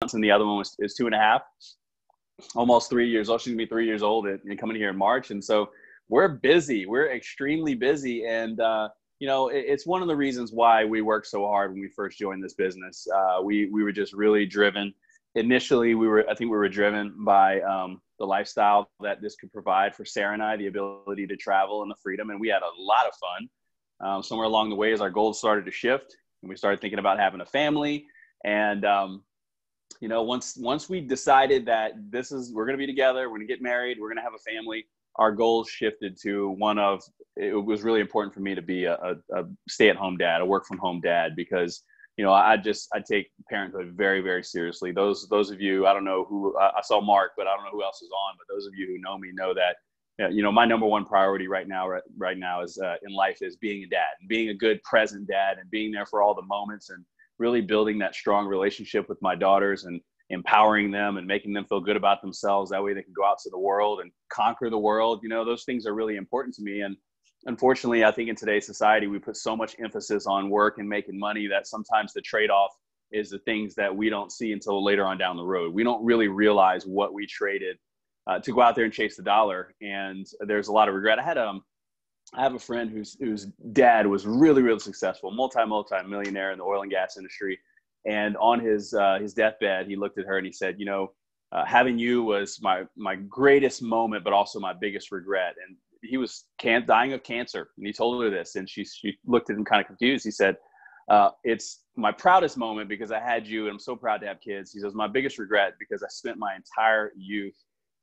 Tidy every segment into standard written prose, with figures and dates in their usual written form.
and the other one is 2.5, almost 3 years old. She's gonna be 3 years old and coming here in March. And so we're busy. We're extremely busy. And, it's one of the reasons why we worked so hard when we first joined this business. We were just really driven. Initially, I think we were driven by the lifestyle that this could provide for Sarah and I, the ability to travel and the freedom. And we had a lot of fun. Somewhere along the way, as our goals started to shift and we started thinking about having a family. And, once we decided that we're going to be together, we're going to get married, we're going to have a family, our goals shifted to it was really important for me to be a stay-at-home dad, a work-from-home dad, because, I take parenthood very, very seriously. Those of you, I don't know who, I saw Mark, but I don't know who else is on, but those of you who know me know that, my number one priority right now is in life is being a dad, and being a good present dad, and being there for all the moments, and really building that strong relationship with my daughters and empowering them and making them feel good about themselves. That way they can go out to the world and conquer the world. Those things are really important to me. And unfortunately, I think in today's society, we put so much emphasis on work and making money that sometimes the trade-off is the things that we don't see until later on down the road. We don't really realize what we traded to go out there and chase the dollar. And there's a lot of regret. I have a friend whose dad was really, really successful, multi-millionaire in the oil and gas industry. And on his deathbed, he looked at her and he said, having you was my greatest moment, but also my biggest regret. And he was dying of cancer. And he told her this, and she looked at him kind of confused. He said, it's my proudest moment because I had you, and I'm so proud to have kids. He says, my biggest regret because I spent my entire youth,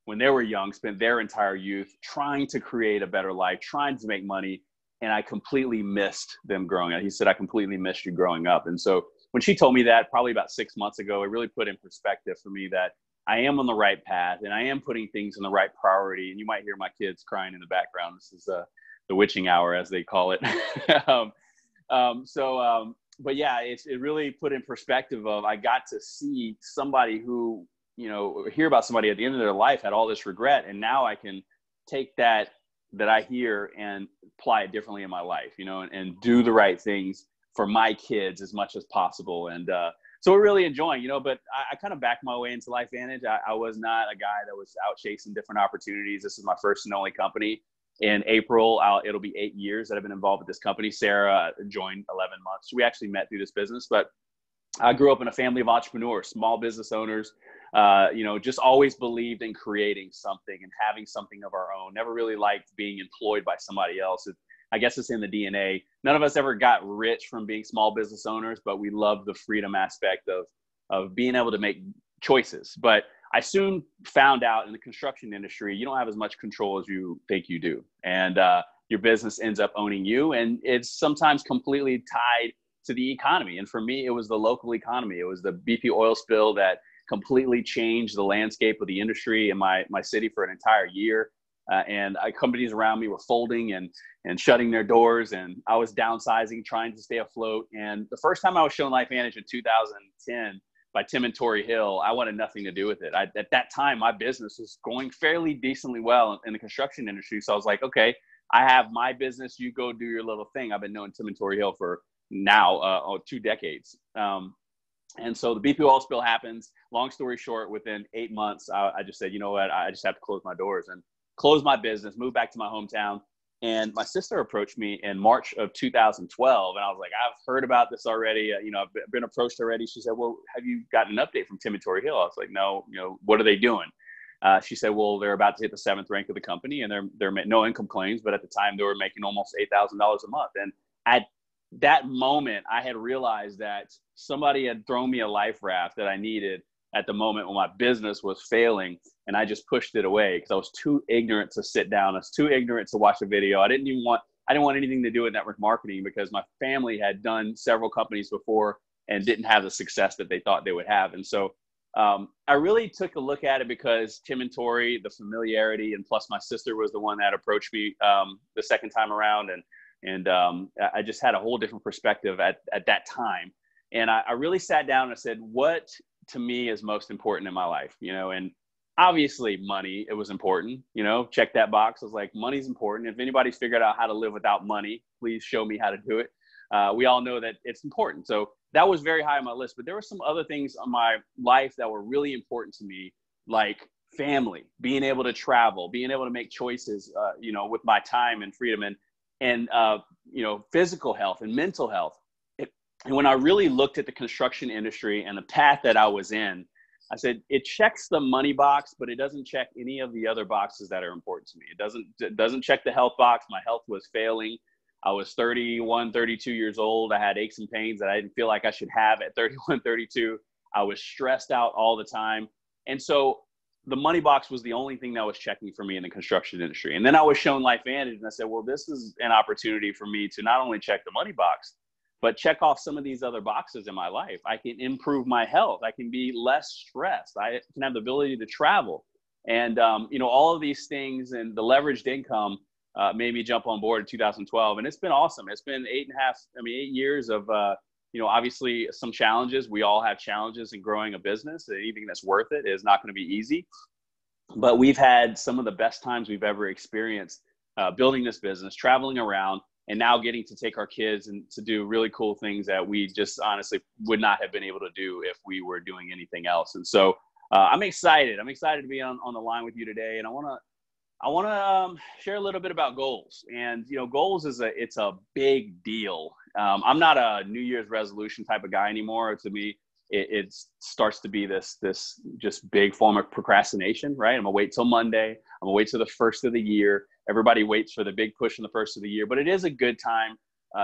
when they were young, spent their entire youth trying to create a better life, trying to make money, and I completely missed them growing up. He said, I completely missed you growing up. And so when she told me that probably about 6 months ago, it really put in perspective for me that I am on the right path and I am putting things in the right priority. And you might hear my kids crying in the background. This is the witching hour, as they call it. But yeah, it really put in perspective of, I got to see somebody who, hear about somebody at the end of their life had all this regret. And now I can take that I hear and apply it differently in my life, and do the right things for my kids as much as possible. And so we're really enjoying, but I kind of backed my way into LifeVantage. I was not a guy that was out chasing different opportunities. This is my first and only company. In April, it'll be 8 years that I've been involved with this company. Sarah joined 11 months. We actually met through this business, but I grew up in a family of entrepreneurs, small business owners, just always believed in creating something and having something of our own. Never really liked being employed by somebody else. I guess it's in the DNA. None of us ever got rich from being small business owners, but we love the freedom aspect of being able to make choices. But I soon found out in the construction industry, you don't have as much control as you think you do. And your business ends up owning you. And it's sometimes completely tied to the economy. And for me, it was the local economy. It was the BP oil spill that completely changed the landscape of the industry in my city for an entire year. And companies around me were folding and shutting their doors. And I was downsizing, trying to stay afloat. And the first time I was shown LifeVantage in 2010 by Tim and Tori Hill, I wanted nothing to do with it. At that time, my business was going fairly decently well in the construction industry. So I was like, okay, I have my business. You go do your little thing. I've been knowing Tim and Tori Hill for now 2 decades. And so the BP oil spill happens. Long story short, within 8 months, I just said, you know what, I just have to close my doors and close my business, move back to my hometown. And my sister approached me in March of 2012. And I was like, I've heard about this already. I've been approached already. She said, well, have you gotten an update from Tim and Tori Hill? I was like, no, what are they doing? She said, well, they're about to hit the 7th rank of the company and they're no income claims. But at the time they were making almost $8,000 a month. And at that moment, I had realized that somebody had thrown me a life raft that I needed at the moment when my business was failing. And I just pushed it away because I was too ignorant to sit down. I was too ignorant to watch a video. I didn't want anything to do with network marketing because my family had done several companies before and didn't have the success that they thought they would have. And so I really took a look at it because Tim and Tori, the familiarity, and plus my sister was the one that approached me the second time around. And I just had a whole different perspective at that time. And I really sat down and I said, what to me is most important in my life, and obviously money, it was important, check that box. I was like, money's important. If anybody's figured out how to live without money, please show me how to do it. we all know that it's important. So that was very high on my list. But there were some other things on my life that were really important to me, like family, being able to travel, being able to make choices, with my time and freedom, and physical health and mental health. And when I really looked at the construction industry and the path that I was in, I said, it checks the money box, but it doesn't check any of the other boxes that are important to me. It doesn't check the health box. My health was failing. I was 31, 32 years old. I had aches and pains that I didn't feel like I should have at 31, 32. I was stressed out all the time. And so the money box was the only thing that was checking for me in the construction industry. And then I was shown LifeVantage, and I said, well, this is an opportunity for me to not only check the money box, but check off some of these other boxes in my life. I can improve my health. I can be less stressed. I can have the ability to travel. And, all of these things, and the leveraged income made me jump on board in 2012. And it's been awesome. It's been 8 years of, obviously some challenges. We all have challenges in growing a business. Anything that's worth it is not going to be easy. But we've had some of the best times we've ever experienced building this business, traveling around, and now getting to take our kids and to do really cool things that we just honestly would not have been able to do if we were doing anything else. And so I'm excited. I'm excited to be on the line with you today. And I want to share a little bit about goals. And, goals it's a big deal. I'm not a New Year's resolution type of guy anymore. To me, it starts to be this just big form of procrastination, right? I'm gonna wait till Monday. I'm gonna wait till the first of the year. Everybody waits for the big push in the first of the year, but it is a good time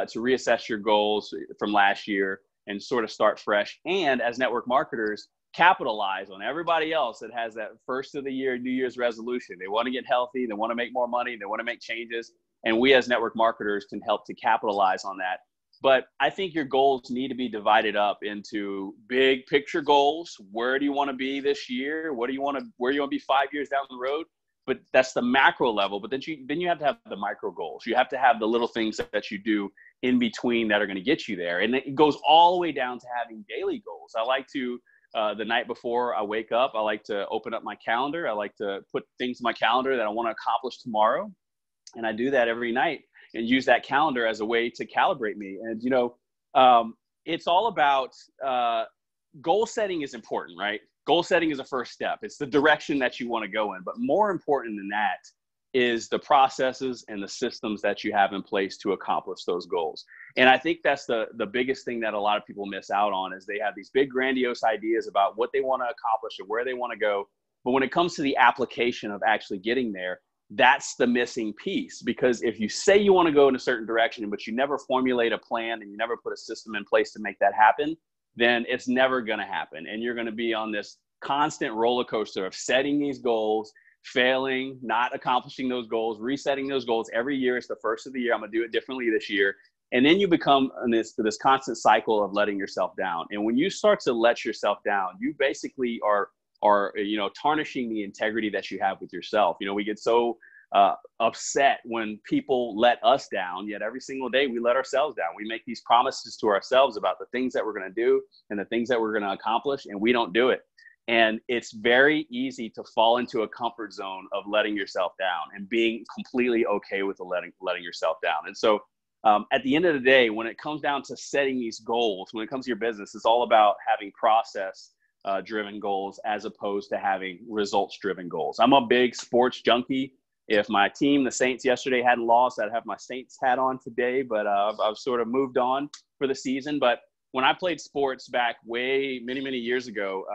to reassess your goals from last year and sort of start fresh. And as network marketers, capitalize on everybody else that has that first of the year New Year's resolution. They want to get healthy, they want to make more money, they want to make changes, and we as network marketers can help to capitalize on that. But I think your goals need to be divided up into big picture goals. Where do you want to be this year? Where do you want to be 5 years down the road? But that's the macro level. But then you have to have the micro goals. You have to have the little things that you do in between that are going to get you there. And it goes all the way down to having daily goals. I like to, the night before I wake up, I like to open up my calendar. I like to put things in my calendar that I want to accomplish tomorrow. And I do that every night and use that calendar as a way to calibrate me. And, it's all about goal setting is important, right? Goal setting is a first step. It's the direction that you want to go in. But more important than that is the processes and the systems that you have in place to accomplish those goals. And I think that's the biggest thing that a lot of people miss out on is they have these big grandiose ideas about what they want to accomplish and where they want to go. But when it comes to the application of actually getting there, that's the missing piece. Because if you say you want to go in a certain direction, but you never formulate a plan and you never put a system in place to make that happen, then it's never going to happen. And you're going to be on this constant roller coaster of setting these goals, failing, not accomplishing those goals, resetting those goals every year. It's the first of the year. I'm going to do it differently this year. And then you become in this constant cycle of letting yourself down. And when you start to let yourself down, you basically are tarnishing the integrity that you have with yourself. We get so upset when people let us down, yet every single day we let ourselves down. We make these promises to ourselves about the things that we're going to do and the things that we're going to accomplish, and we don't do it. And it's very easy to fall into a comfort zone of letting yourself down and being completely okay with letting yourself down. And so at the end of the day, when it comes down to setting these goals, when it comes to your business, it's all about having process driven goals as opposed to having results driven goals. I'm a big sports junkie. If my team, the Saints, yesterday hadn't lost, I'd have my Saints hat on today, but I've sort of moved on for the season. But when I played sports back many, many years ago,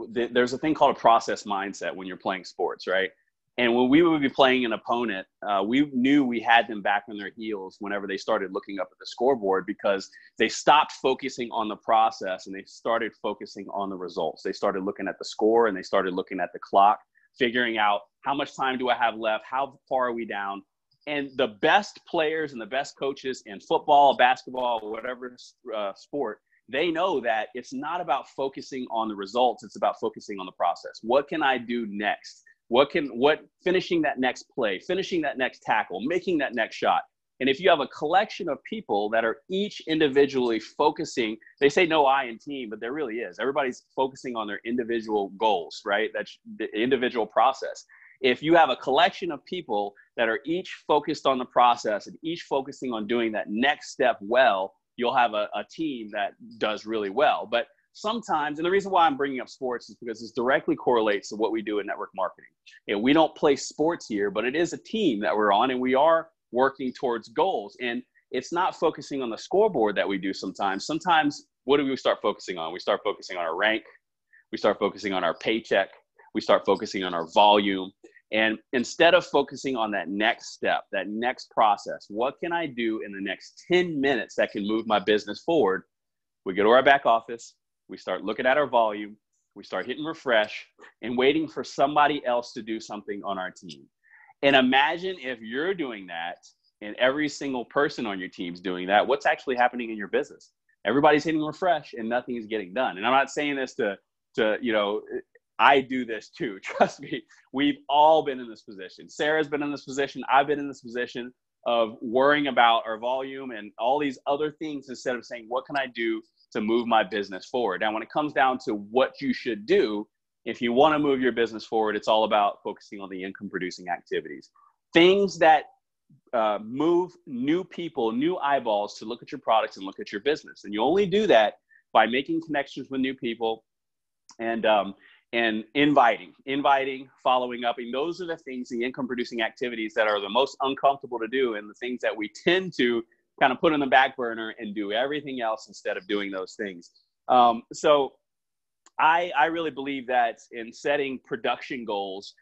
there's a thing called a process mindset when you're playing sports, right? And when we would be playing an opponent, we knew we had them back on their heels whenever they started looking up at the scoreboard, because they stopped focusing on the process and they started focusing on the results. They started looking at the score and they started looking at the clock, figuring out how much time do I have left? How far are we down? And the best players and the best coaches in football, basketball, whatever sport, they know that it's not about focusing on the results. It's about focusing on the process. What can I do next? Finishing that next play, finishing that next tackle, making that next shot. And if you have a collection of people that are each individually focusing, they say no I in team, but there really is. Everybody's focusing on their individual goals, right? That's the individual process. If you have a collection of people that are each focused on the process and each focusing on doing that next step well, you'll have a team that does really well. But sometimes, and the reason why I'm bringing up sports is because this directly correlates to what we do in network marketing. And we don't play sports here, but it is a team that we're on, and we are working towards goals. And it's not focusing on the scoreboard that we do sometimes. Sometimes, what do we start focusing on? We start focusing on our rank. We start focusing on our paycheck. We start focusing on our volume. And instead of focusing on that next step, that next process, what can I do in the next 10 minutes that can move my business forward? We go to our back office. We start looking at our volume. We start hitting refresh and waiting for somebody else to do something on our team. And imagine if you're doing that and every single person on your team's doing that, what's actually happening in your business? Everybody's hitting refresh and nothing is getting done. And I'm not saying this to I do this too. Trust me, we've all been in this position. Sarah's been in this position. I've been in this position of worrying about our volume and all these other things instead of saying, what can I do to move my business forward? Now, when it comes down to what you should do, if you want to move your business forward, it's all about focusing on the income producing activities. Things that move new people, new eyeballs to look at your products and look at your business. And you only do that by making connections with new people and inviting, following up. And those are the things, the income producing activities that are the most uncomfortable to do, and the things that we tend to kind of put on the back burner and do everything else instead of doing those things. So I really believe that in setting production goals,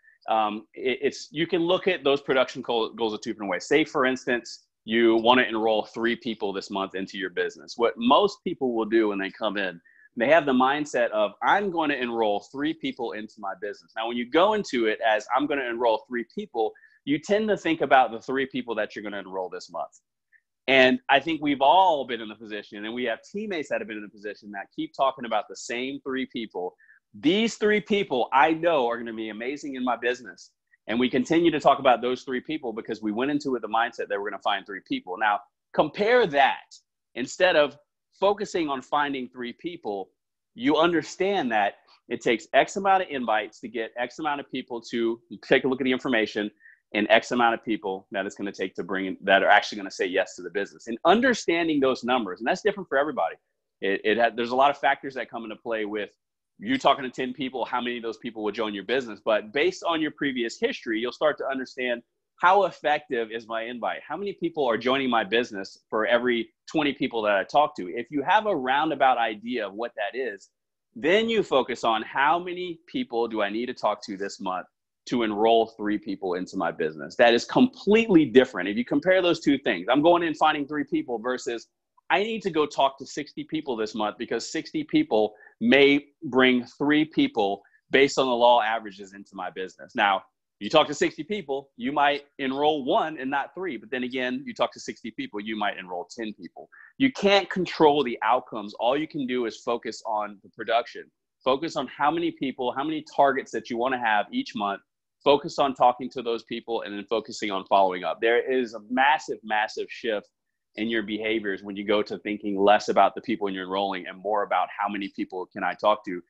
you can look at those production goals of two different ways. Say, for instance, you want to enroll 3 people this month into your business. What most people will do when they come in, they have the mindset of, I'm going to enroll 3 people into my business. Now, when you go into it as I'm going to enroll 3 people, you tend to think about the 3 people that you're going to enroll this month. And I think we've all been in the position, and we have teammates that have been in the position that keep talking about the same 3 people. These 3 people I know are going to be amazing in my business. And we continue to talk about those 3 people because we went into it with the mindset that we're going to find 3 people. Now, compare that. Instead of focusing on finding 3 people, you understand that it takes X amount of invites to get X amount of people to take a look at the information, and X amount of people that it's going to take to bring in, that are actually going to say yes to the business. And understanding those numbers, and that's different for everybody. There's a lot of factors that come into play with you talking to 10 people, how many of those people will join your business. But based on your previous history, you'll start to understand, how effective is my invite? How many people are joining my business for every 20 people that I talk to? If you have a roundabout idea of what that is, then you focus on how many people do I need to talk to this month to enroll 3 people into my business. That is completely different. If you compare those two things, I'm going in finding 3 people versus I need to go talk to 60 people this month because 60 people may bring 3 people based on the law averages into my business. Now, you talk to 60 people, you might enroll 1 and not 3. But then again, you talk to 60 people, you might enroll 10 people. You can't control the outcomes. All you can do is focus on the production. Focus on how many people, how many targets that you want to have each month. Focus on talking to those people and then focusing on following up. There is a massive, massive shift in your behaviors when you go to thinking less about the people you're enrolling and more about how many people can I talk to.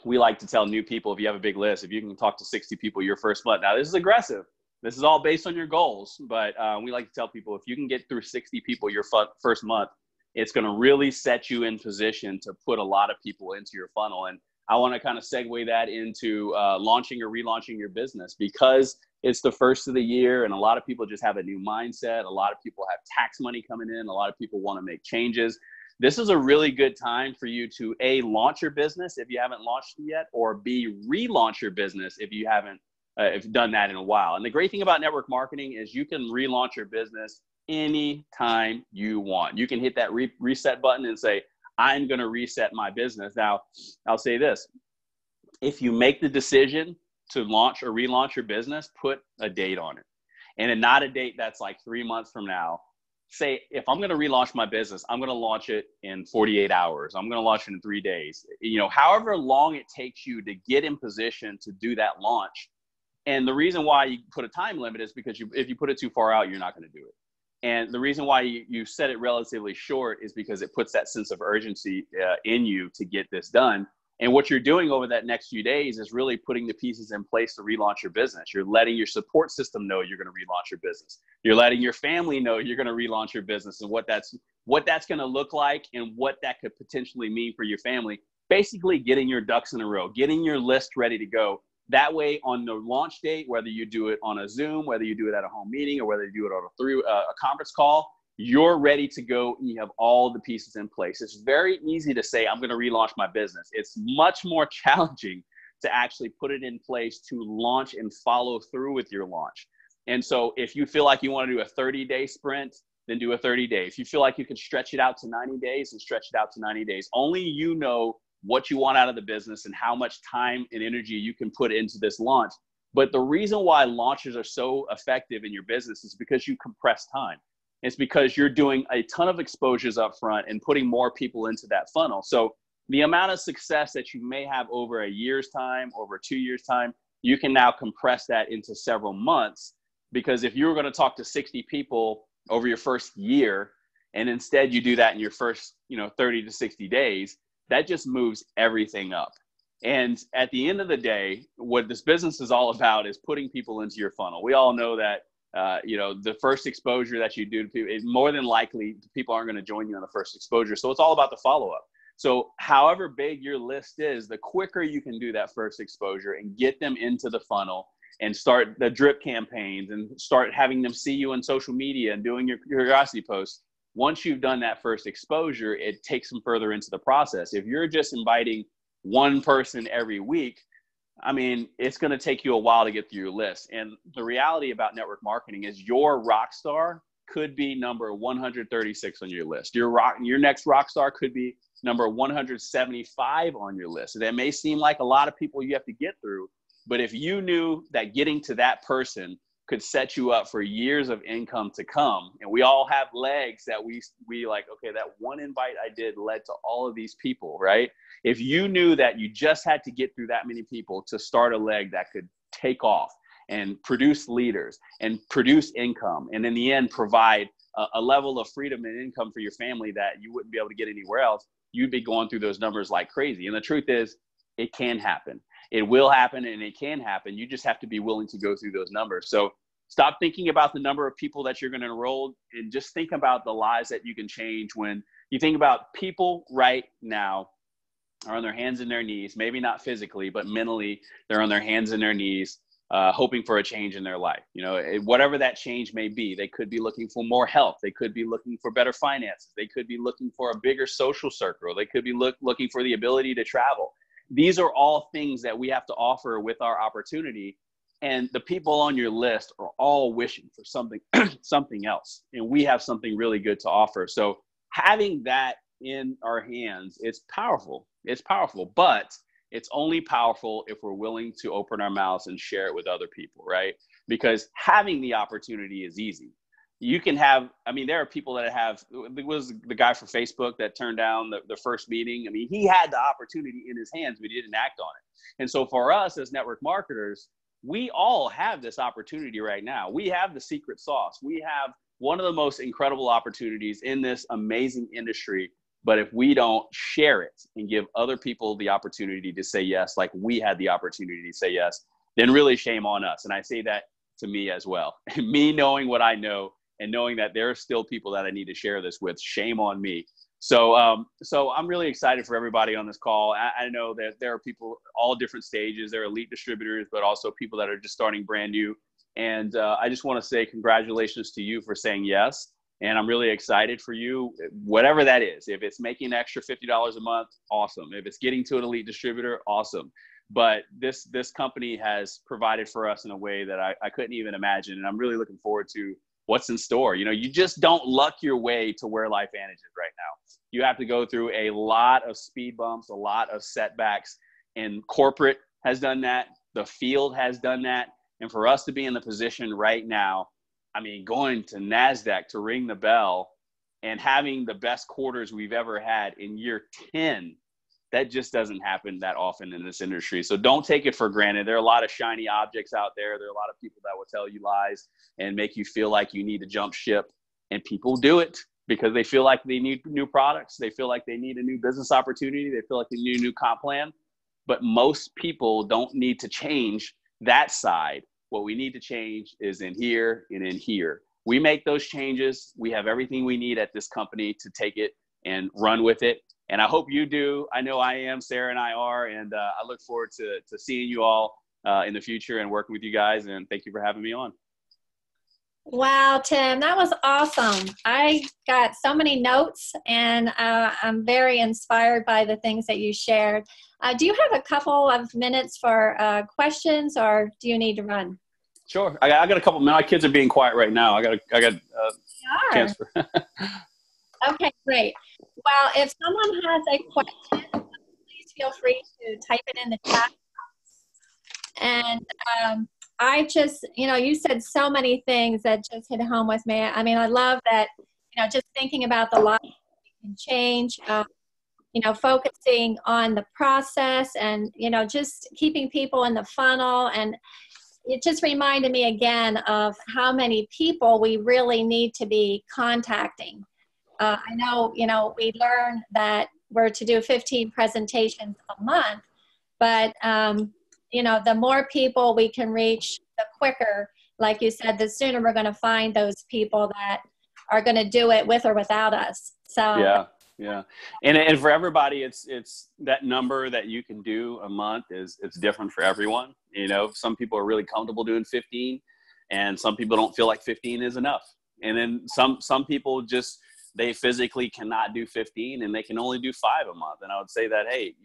We like to tell new people, if you have a big list, if you can talk to 60 people your first month. Now, this is aggressive. This is all based on your goals. But we like to tell people, if you can get through 60 people your first month, it's going to really set you in position to put a lot of people into your funnel. And I want to kind of segue that into launching or relaunching your business, because it's the first of the year and a lot of people just have a new mindset. A lot of people have tax money coming in. A lot of people want to make changes. This is a really good time for you to A, launch your business if you haven't launched it yet, or B, relaunch your business if you haven't if you've done that in a while. And the great thing about network marketing is you can relaunch your business anytime you want. You can hit that reset button and say, I'm going to reset my business. Now, I'll say this. If you make the decision to launch or relaunch your business, put a date on it. And not a date that's like 3 months from now. Say, if I'm going to relaunch my business, I'm going to launch it in 48 hours. I'm going to launch it in 3 days. You know, however long it takes you to get in position to do that launch. And the reason why you put a time limit is because if you put it too far out, you're not going to do it. And the reason why you set it relatively short is because it puts that sense of urgency in you to get this done. And what you're doing over that next few days is really putting the pieces in place to relaunch your business. You're letting your support system know you're going to relaunch your business. You're letting your family know you're going to relaunch your business, and what that's going to look like and what that could potentially mean for your family. Basically getting your ducks in a row, getting your list ready to go. That way on the launch date, whether you do it on a Zoom, whether you do it at a home meeting, or whether you do it through a conference call, you're ready to go and you have all the pieces in place. It's very easy to say, I'm going to relaunch my business. It's much more challenging to actually put it in place to launch and follow through with your launch. And so if you feel like you want to do a 30-day sprint, then do a 30-day. If you feel like you can stretch it out to 90 days, then stretch it out to 90 days. Only you know what you want out of the business and how much time and energy you can put into this launch. But the reason why launches are so effective in your business is because you compress time. It's because you're doing a ton of exposures up front and putting more people into that funnel. So the amount of success that you may have over a year's time, over 2 years' time, you can now compress that into several months. Because if you were going to talk to 60 people over your first year, and instead you do that in your first 30 to 60 days, that just moves everything up. And at the end of the day, what this business is all about is putting people into your funnel. We all know that the first exposure that you do to people, is more than likely people aren't going to join you on the first exposure. So it's all about the follow-up. So however big your list is, the quicker you can do that first exposure and get them into the funnel and start the drip campaigns and start having them see you on social media and doing your curiosity posts. Once you've done that first exposure, it takes them further into the process. If you're just inviting one person every week, I mean, it's going to take you a while to get through your list. And the reality about network marketing is your rock star could be number 136 on your list. Your next rock star could be number 175 on your list. That may seem like a lot of people you have to get through, but if you knew that getting to that person could set you up for years of income to come, and we all have legs that we like, okay, that one invite I did led to all of these people, right? If you knew that you just had to get through that many people to start a leg that could take off and produce leaders and produce income, and in the end provide a level of freedom and income for your family that you wouldn't be able to get anywhere else, you'd be going through those numbers like crazy. And the truth is, it can happen. It will happen, and it can happen. You just have to be willing to go through those numbers. So stop thinking about the number of people that you're going to enroll, and just think about the lives that you can change. When you think about people right now are on their hands and their knees, maybe not physically, but mentally, they're on their hands and their knees, hoping for a change in their life. Whatever that change may be, they could be looking for more health. They could be looking for better finances. They could be looking for a bigger social circle. They could be looking for the ability to travel. These are all things that we have to offer with our opportunity. And the people on your list are all wishing for something, something else. And we have something really good to offer. So having that in our hands, it's powerful. It's powerful, but it's only powerful if we're willing to open our mouths and share it with other people, right? Because having the opportunity is easy. You can have, there are people that have, it was the guy from Facebook that turned down the first meeting. He had the opportunity in his hands, but he didn't act on it. And so for us as network marketers, we all have this opportunity right now. We have the secret sauce. We have one of the most incredible opportunities in this amazing industry. But if we don't share it and give other people the opportunity to say yes, like we had the opportunity to say yes, then really shame on us. And I say that to me as well. Me knowing what I know and knowing that there are still people that I need to share this with, shame on me. So I'm really excited for everybody on this call. I know that there are people all different stages. There are elite distributors, but also people that are just starting brand new. And I just want to say congratulations to you for saying yes. And I'm really excited for you, whatever that is. If it's making an extra $50 a month, awesome. If it's getting to an elite distributor, awesome. But this company has provided for us in a way that I couldn't even imagine. And I'm really looking forward to what's in store. You just don't luck your way to where LifeVantage is right now. You have to go through a lot of speed bumps, a lot of setbacks, and corporate has done that. The field has done that. And for us to be in the position right now, going to NASDAQ to ring the bell and having the best quarters we've ever had in year 10, that just doesn't happen that often in this industry. So don't take it for granted. There are a lot of shiny objects out there. There are a lot of people that will tell you lies and make you feel like you need to jump ship. And people do it because they feel like they need new products. They feel like they need a new business opportunity. They feel like they need a new comp plan. but most people don't need to change that side. What we need to change is in here and in here. We make those changes. We have everything we need at this company to take it and run with it. And I hope you do. I know I am. Sarah and I are. And I look forward to seeing you all in the future and working with you guys. And thank you for having me on. Wow, Tim, that was awesome. I got so many notes, and I'm very inspired by the things that you shared. Do you have a couple of minutes for questions, or do you need to run? Sure. I got a couple. My kids are being quiet right now. I got a chance for. Okay, great. Well, if someone has a question, please feel free to type it in the chat. And I just, you said so many things that just hit home with me. I mean, I love that, just thinking about the life we can change, focusing on the process and, just keeping people in the funnel. And it just reminded me again of how many people we really need to be contacting. I know, we learned that we're to do 15 presentations a month, but, the more people we can reach, the quicker, like you said, the sooner we're going to find those people that are going to do it with or without us. So yeah. And for everybody, it's that number that you can do a month it's different for everyone. Some people are really comfortable doing 15, and some people don't feel like 15 is enough. And then some people just, they physically cannot do 15 and they can only do 5 a month. And I would say that, hey,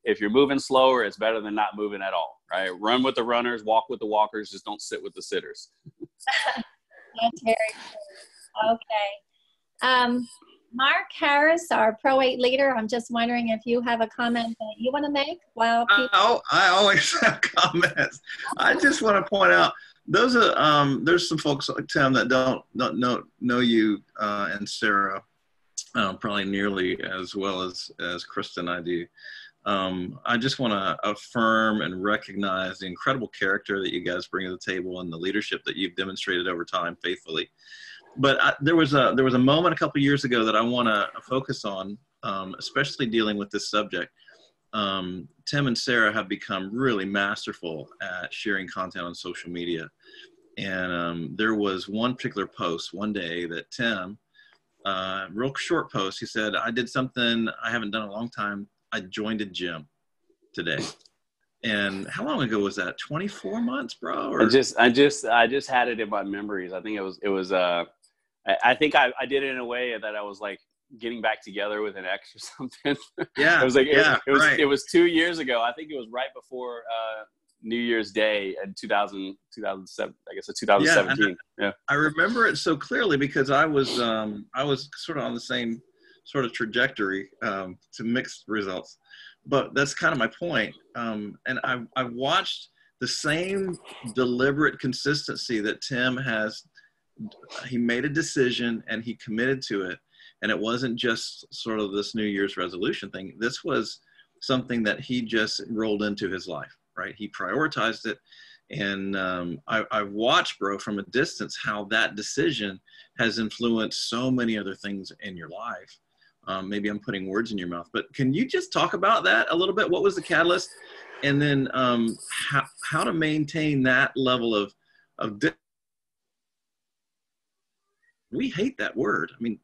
if you're moving slower, it's better than not moving at all, right? Run with the runners, walk with the walkers, just don't sit with the sitters. That's very cool. Okay. Mark Harris, our Pro 8 leader, I'm just wondering if you have a comment that you want to make while people... I always have comments. I just want to point out, those are there's some folks like Tim that don't know you and Sarah probably nearly as well as Kristen and I do. I just want to affirm and recognize the incredible character that you guys bring to the table and the leadership that you've demonstrated over time faithfully. But there was a moment a couple of years ago that I want to focus on, especially dealing with this subject. Tim and Sarah have become really masterful at sharing content on social media. And there was one particular post one day that Tim, real short post, he said, I did something I haven't done in a long time. I joined a gym today. And how long ago was that? 24 months, bro? Or? I just had it in my memories. I think it was I think I did it in a way that I was like getting back together with an ex or something. Yeah. It was 2 years ago. I think it was right before New Year's Day in 2007, I guess it's 2017. Yeah. I remember it so clearly because I was sort of on the same sort of trajectory to mixed results. But that's kind of my point. And I watched the same deliberate consistency that Tim has. He made a decision and he committed to it. And it wasn't just sort of this New Year's resolution thing. This was something that he just rolled into his life, right? He prioritized it. And I watched, bro, from a distance, how that decision has influenced so many other things in your life. Maybe I'm putting words in your mouth, but can you just talk about that a little bit? What was the catalyst? And then how to maintain that level of we hate that word. I mean,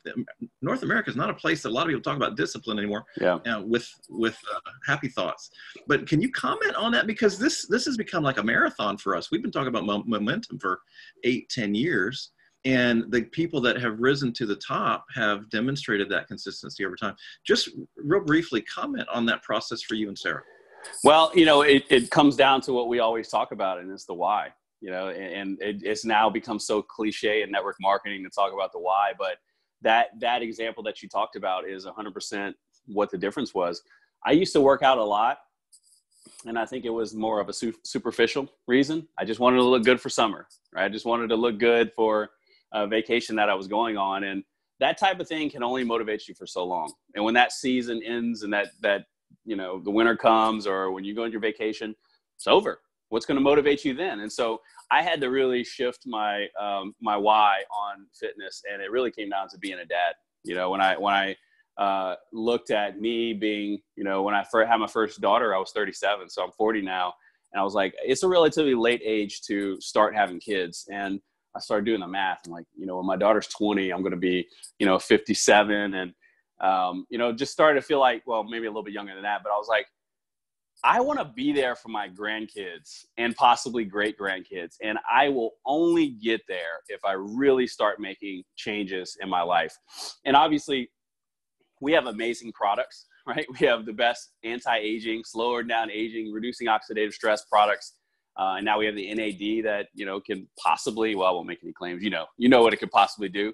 North America is not a place that a lot of people talk about discipline anymore. Yeah. With happy thoughts. But can you comment on that? Because this has become like a marathon for us. We've been talking about momentum for 8-10 years. And the people that have risen to the top have demonstrated that consistency over time. Just real briefly comment on that process for you and Sarah. Well, it comes down to what we always talk about, and it's the why. And it's now become so cliche in network marketing to talk about the why, but that example that you talked about is 100% what the difference was. I used to work out a lot, and I think it was more of a superficial reason. I just wanted to look good for summer, right? I just wanted to look good for a vacation that I was going on, and that type of thing can only motivate you for so long. And when that season ends and that the winter comes, or when you go on your vacation, it's over. What's going to motivate you then? And so I had to really shift my my why on fitness, and it really came down to being a dad. When I looked at me being, you know, when I first had my first daughter, I was 37. So I'm 40 now. And I was like, it's a relatively late age to start having kids. And I started doing the math. I'm like, you know, when my daughter's 20, I'm going to be, you know, 57. And, you know, just started to feel like, well, maybe a little bit younger than that. But I was like, I want to be there for my grandkids and possibly great grandkids. And I will only get there if I really start making changes in my life. And obviously, we have amazing products, right? We have the best anti-aging, slower down aging, reducing oxidative stress products. And now we have the NAD that, you know, can possibly, well, I won't make any claims, you know what it could possibly do.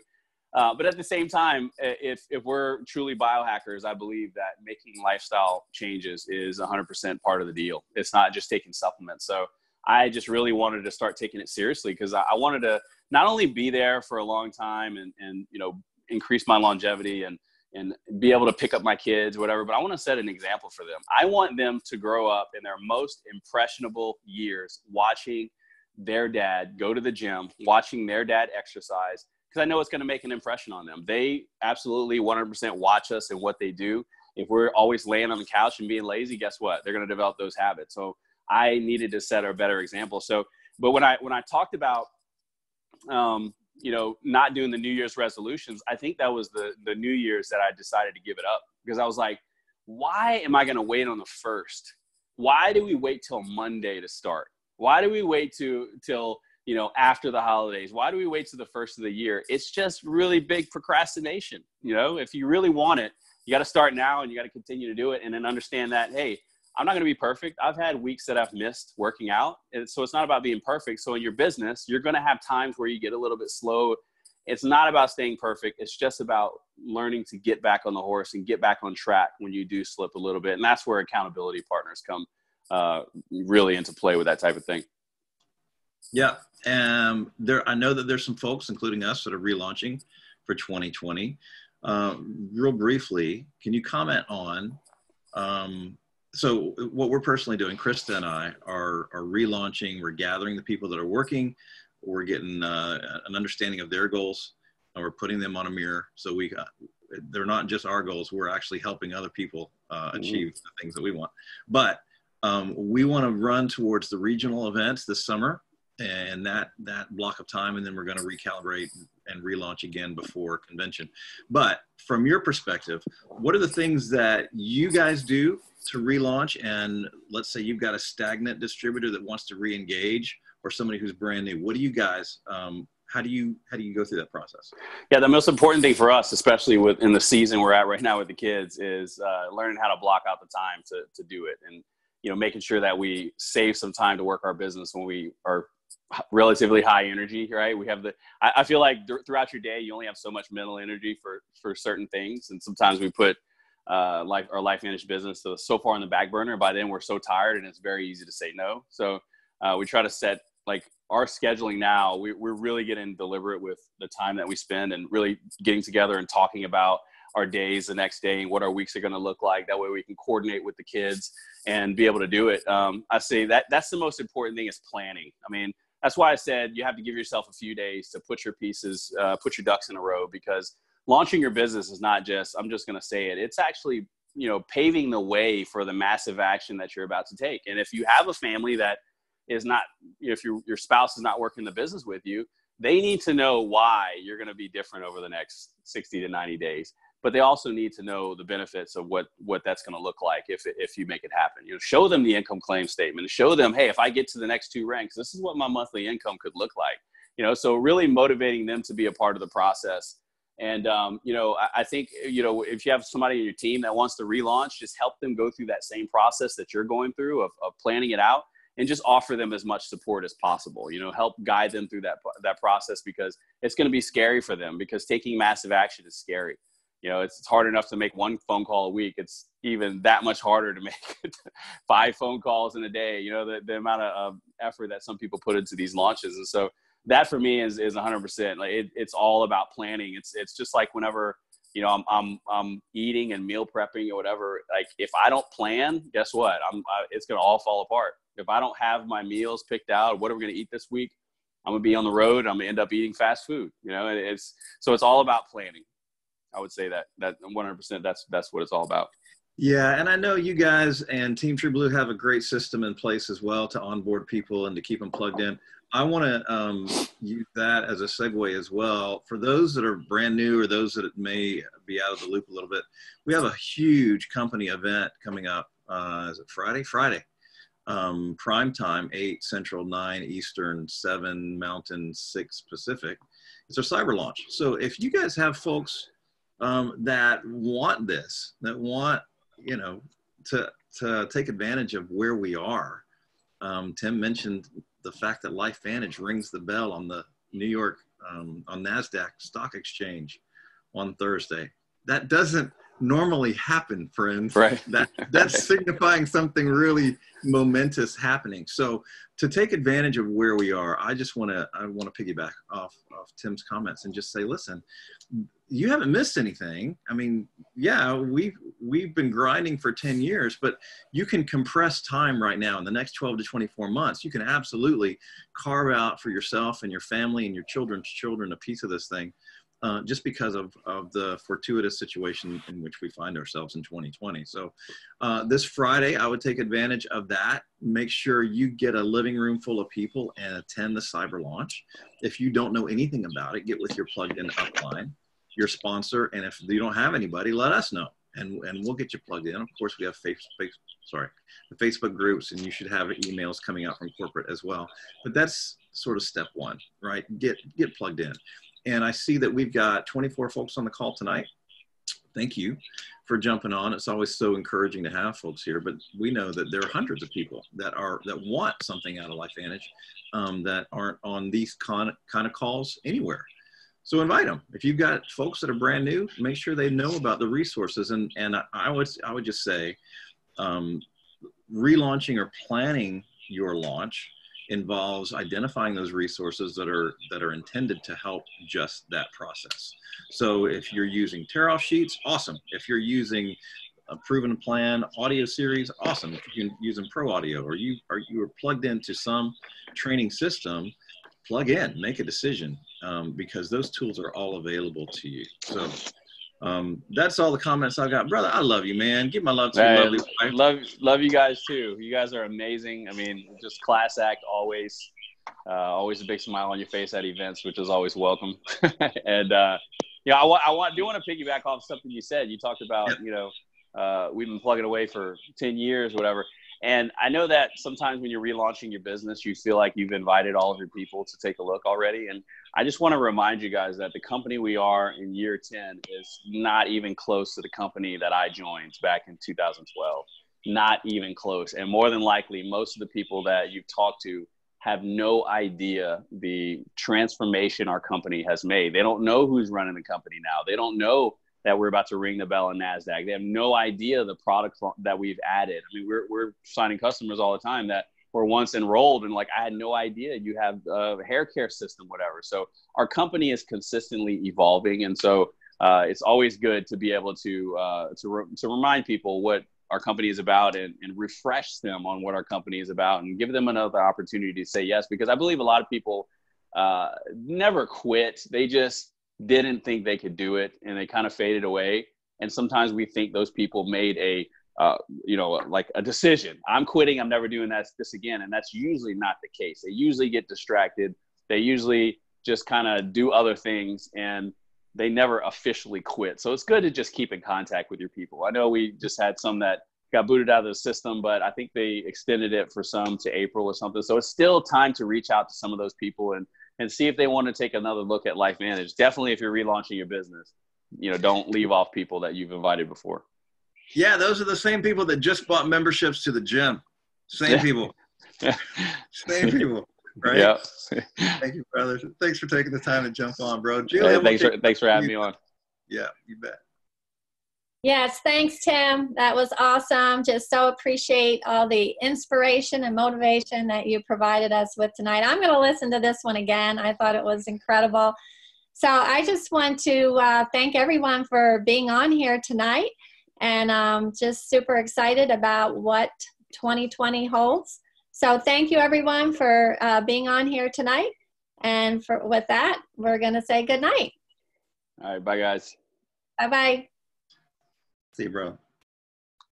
But at the same time, if we're truly biohackers, I believe that making lifestyle changes is 100% part of the deal. It's not just taking supplements. So I just really wanted to start taking it seriously because I wanted to not only be there for a long time and you know, increase my longevity and be able to pick up my kids, whatever, but I want to set an example for them. I want them to grow up in their most impressionable years watching their dad go to the gym, watching their dad exercise, because I know it's going to make an impression on them. They absolutely 100% watch us and what they do. If we're always laying on the couch and being lazy, guess what? They're going to develop those habits. So I needed to set a better example. So, but when I talked about, you know, not doing the New Year's resolutions, I think that was the New Year's that I decided to give it up, because I was like, why am I going to wait on the first? Why do we wait till Monday to start? Why do we wait till, you know, after the holidays? Why do we wait till the first of the year? It's just really big procrastination. You know, if you really want it, you got to start now and you got to continue to do it. And then understand that, hey, I'm not going to be perfect. I've had weeks that I've missed working out. And so it's not about being perfect. So in your business, you're going to have times where you get a little bit slow. It's not about staying perfect. It's just about learning to get back on the horse and get back on track when you do slip a little bit. And that's where accountability partners come really into play with that type of thing. Yeah. I know that there's some folks, including us, that are relaunching for 2020. Real briefly, can you comment on, so what we're personally doing, Krista and I are relaunching. We're gathering the people that are working. We're getting an understanding of their goals, and we're putting them on a mirror. So they're not just our goals. We're actually helping other people achieve the things that we want. But we want to run towards the regional events this summer and that block of time, and then we're going to recalibrate and relaunch again before convention. But from your perspective, what are the things that you guys do to relaunch? And let's say you've got a stagnant distributor that wants to re-engage, or somebody who's brand new. What do you guys, how do you go through that process? Yeah, the most important thing for us, especially in the season we're at right now with the kids, is learning how to block out the time to do it. And, you know, making sure that we save some time to work our business when we are relatively high energy, right? We have I feel like throughout your day, you only have so much mental energy for certain things. And sometimes we put our life managed business so far on the back burner. By then we're so tired and it's very easy to say no. So we try to set like our scheduling now. We're really getting deliberate with the time that we spend and really getting together and talking about our days the next day and what our weeks are going to look like. That way we can coordinate with the kids and be able to do it. I say that's the most important thing, is planning. I mean, that's why I said you have to give yourself a few days to put your ducks in a row, because launching your business is not just, I'm just going to say it. It's actually, you know, paving the way for the massive action that you're about to take. And if you have a family that is not, if your spouse is not working the business with you, they need to know why you're going to be different over the next 60 to 90 days. But they also need to know the benefits of what that's going to look like if you make it happen. You know, show them the income claim statement. Show them, hey, if I get to the next 2 ranks, this is what my monthly income could look like. You know, so really motivating them to be a part of the process. And you know, I think, you know, if you have somebody in your team that wants to relaunch, just help them go through that same process that you're going through of planning it out, and just offer them as much support as possible. You know, help guide them through that process, because it's going to be scary for them, because taking massive action is scary. You know, it's hard enough to make 1 phone call a week. It's even that much harder to make 5 phone calls in a day. You know, the amount of effort that some people put into these launches. And so that for me is 100%. Like it's all about planning. It's just like whenever, you know, I'm eating and meal prepping or whatever. Like if I don't plan, guess what? It's gonna all fall apart. If I don't have my meals picked out, what are we gonna eat this week? I'm gonna be on the road. I'm gonna end up eating fast food. You know, it's all about planning. I would say that 100%, that's what it's all about. Yeah, and I know you guys and Team True Blue have a great system in place as well to onboard people and to keep them plugged in. I want to use that as a segue as well. For those that are brand new or those that may be out of the loop a little bit, we have a huge company event coming up. Is it Friday? Friday. Prime time, 8 Central, 9 Eastern, 7 Mountain, 6 Pacific. It's our cyber launch. So if you guys have folks that want this, that want, you know, to take advantage of where we are. Tim mentioned the fact that LifeVantage rings the bell on the New York, on NASDAQ Stock Exchange on Thursday. That doesn't normally happen, friends. Right. That's signifying something really momentous happening. So to take advantage of where we are, I want to piggyback off Tim's comments and just say, listen, you haven't missed anything. I mean, yeah, we've been grinding for 10 years, but you can compress time right now in the next 12 to 24 months. You can absolutely carve out for yourself and your family and your children's children a piece of this thing. Just because of the fortuitous situation in which we find ourselves in 2020. So this Friday, I would take advantage of that. Make sure you get a living room full of people and attend the cyber launch. If you don't know anything about it, get with your plugged in upline, your sponsor. And if you don't have anybody, let us know and we'll get you plugged in. Of course, we have the Facebook groups, and you should have emails coming out from corporate as well. But that's sort of step one, right? Get plugged in. And I see that we've got 24 folks on the call tonight. Thank you for jumping on. It's always so encouraging to have folks here, but we know that there are hundreds of people that want something out of LifeVantage that aren't on these kind of calls anywhere. So invite them. If you've got folks that are brand new, make sure they know about the resources. And I would just say relaunching or planning your launch involves identifying those resources that are intended to help just that process. So if you're using tear-off sheets, awesome. If you're using a proven plan audio series, awesome. If you're using Pro Audio or you are plugged into some training system, plug in, make a decision, because those tools are all available to you. So that's all the comments I've got. Brother, I love you, man. Give my love to your lovely wife. Love you guys too. You guys are amazing. I mean, just class act always. Always a big smile on your face at events, which is always welcome. And I do want to piggyback off something you said. You talked about, we've been plugging away for 10 years, whatever. And I know that sometimes when you're relaunching your business, you feel like you've invited all of your people to take a look already. And I just want to remind you guys that the company we are in year 10 is not even close to the company that I joined back in 2012. Not even close. And more than likely, most of the people that you've talked to have no idea the transformation our company has made. They don't know who's running the company now. They don't know that we're about to ring the bell on NASDAQ. They have no idea the product that we've added. I mean, we're signing customers all the time that were once enrolled and like, I had no idea you have a hair care system, whatever. So our company is consistently evolving. And so it's always good to be able to remind people what our company is about and refresh them on what our company is about and give them another opportunity to say yes, because I believe a lot of people never quit. They just didn't think they could do it and they kind of faded away. And sometimes we think those people made like a decision. I'm quitting. I'm never doing this again. And that's usually not the case. They usually get distracted. They usually just kind of do other things and they never officially quit. So it's good to just keep in contact with your people. I know we just had some that got booted out of the system, but I think they extended it for some to April or something. So it's still time to reach out to some of those people and see if they want to take another look at LifeVantage. Definitely if you're relaunching your business, don't leave off people that you've invited before. Yeah, those are the same people that just bought memberships to the gym. Same people. Same people, right? Yeah. Thank you, brother. Thanks for taking the time to jump on, bro. Julia, thanks for having me on. Yeah, you bet. Yes, thanks, Tim. That was awesome. Just so appreciate all the inspiration and motivation that you provided us with tonight. I'm going to listen to this one again. I thought it was incredible. So I just want to thank everyone for being on here tonight, and just super excited about what 2020 holds. So thank you, everyone, for being on here tonight. And with that, we're going to say good night. All right. Bye, guys. Bye-bye. See you, bro.